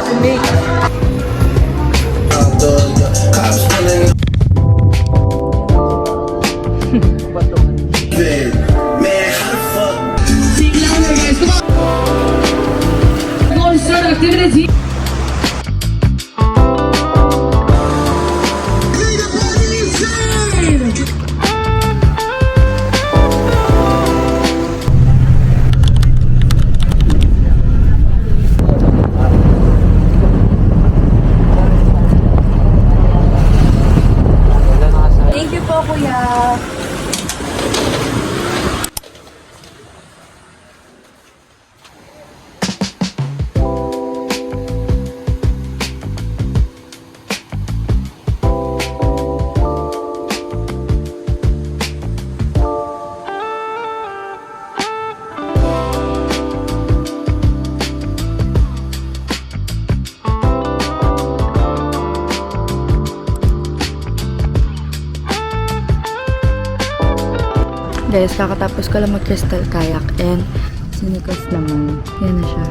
watching me. Man, how the fuck? Sing louder, guys. Come on. We're going to start activities here. Thank you po, kuya. Guys, kakatapos ko lang mag-crystal kayak and sinikas naman. Yan na siya.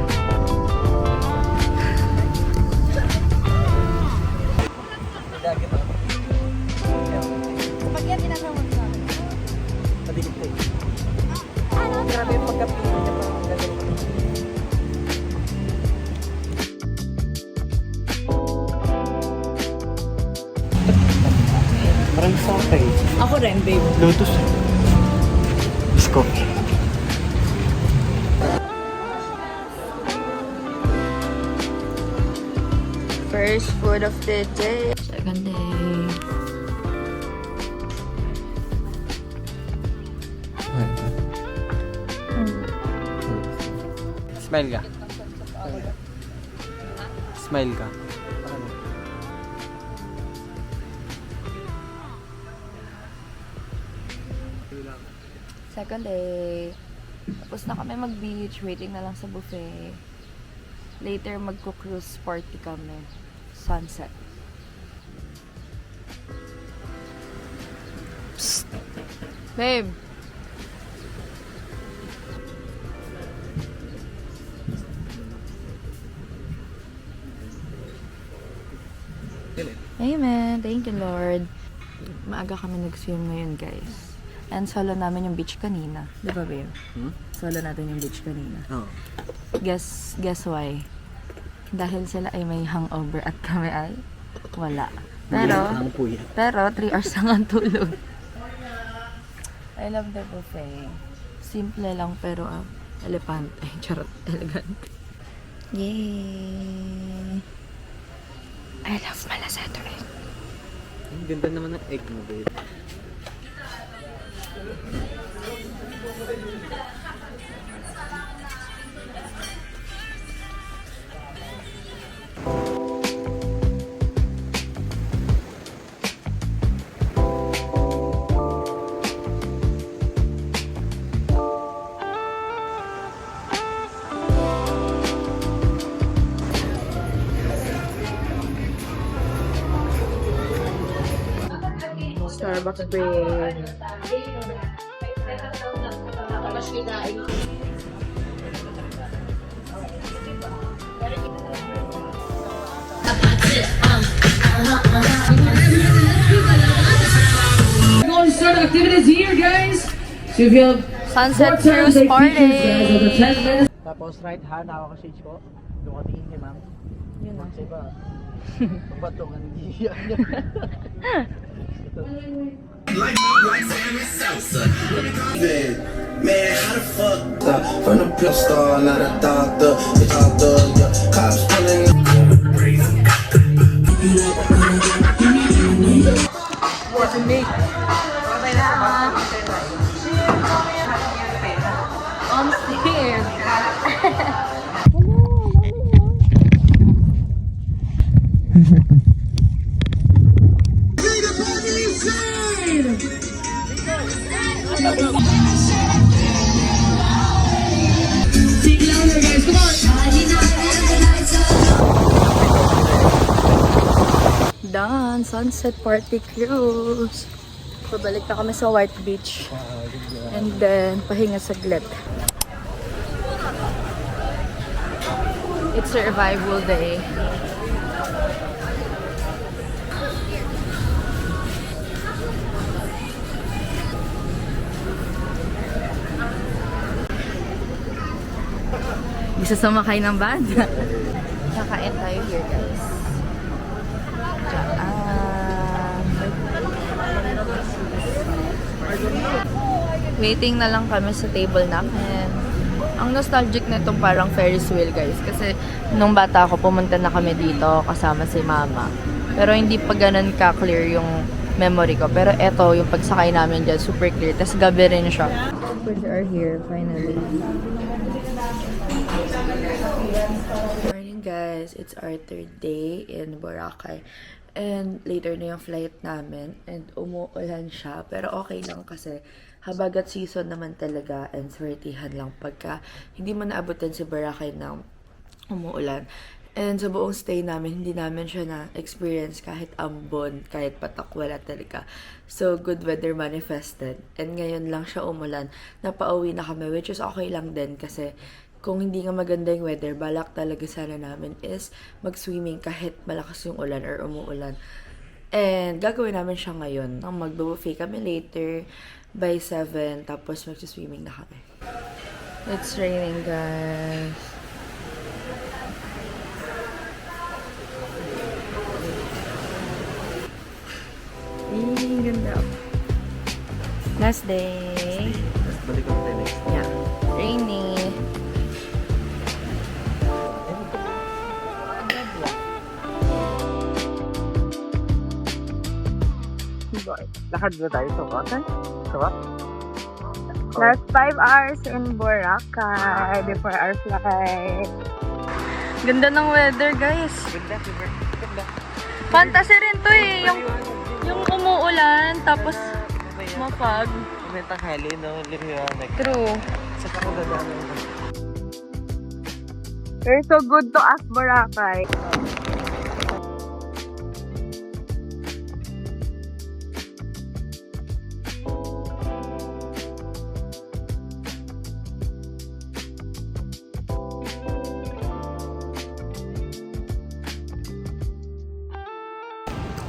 Maraming sakay. Ako rin, babe. Lotus. Isko. First food of the day. Second day. Smile ka. Smile ka. Second day. Tapos na kami mag-beach. Waiting na lang sa buffet. Later, magko-cruise party kami. Sunset. Psst. Babe. Amen. Thank you, Lord. Maaga kami nag-swim ngayon, guys. And solo namin yung beach kanina. Di ba, babe? Solo natin yung beach kanina. Oo. Guess why? Dahil sila ay may hangover at kami ay wala. Pero 3 hours lang ang tulog. I love the buffet. Simple lang pero elepante. Charot, elegant. Yay! I love Malasato egg. Ang ganda naman ng egg mo, babe. Starbucks break. We're going to start activities here, guys. So if you have Sunset short term, cruise take party. pictures, guys, over 10 minutes. Tapos right hand, ako ka shades ko. Doon ka tingin kay ma'am. Yun na. Sa iba. Pagbato ka, nandiyan niya. Man, how the fuck? From the pill star, not a doctor. It's doctor, yeah. Cops pulling. Watching me. On stairs. Sing louder, guys. Come on. Done. Sunset party cruise. Pabalik na kami sa White Beach. And then, pahinga saglit. It's survival day. Gusto sumakay ng van? Kakain tayo here, guys. Waiting na lang kami sa table namin. Ang nostalgic na itong parang Ferris wheel, guys. Kasi nung bata ako, pumunta na kami dito kasama si mama. Pero hindi pa ganun ka-clear yung memory ko. Pero eto, yung pagsakay namin dyan, super clear. Tapos gabi rin siya. We are here, finally. Morning, guys. It's our third day in Boracay. And later na yung flight namin. And umuulan siya. Pero okay lang kasi habagat season naman talaga and swertihan lang pagka hindi mo naabutan si Boracay ng umuulan. And sa buong stay namin, hindi namin siya na-experience kahit ambon, kahit patak, wala talaga. So, good weather manifested. And ngayon lang siya umulan. Napauwi na kami, which is okay lang din kasi kung hindi nga maganda yung weather, balak talaga sana namin is mag-swimming kahit malakas yung ulan or umuulan. And gagawin namin siya ngayon. Mag-buffet kami later by 7, tapos mag-swimming na kami. It's raining, guys. Ganda. Last day. Balik ko tayo next. Yeah. Rainy. Lakad ba tayo sa water? Sa what? Last 5 hours in Boracay before our flight. Ganda ng weather, guys. Ganda, super. Ganda. Fantasy rin to eh. Yung umuulan, tapos mapag. May tanghali, no? Liwanag. True. Sa kakagandaan. We're so good to us, Boracay.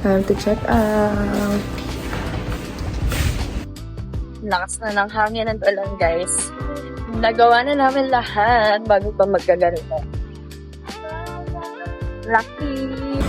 Time to check out. Lakas na ng hangin at ulan, guys. Nagawa na namin lahat bago pa magkaganito. Lucky!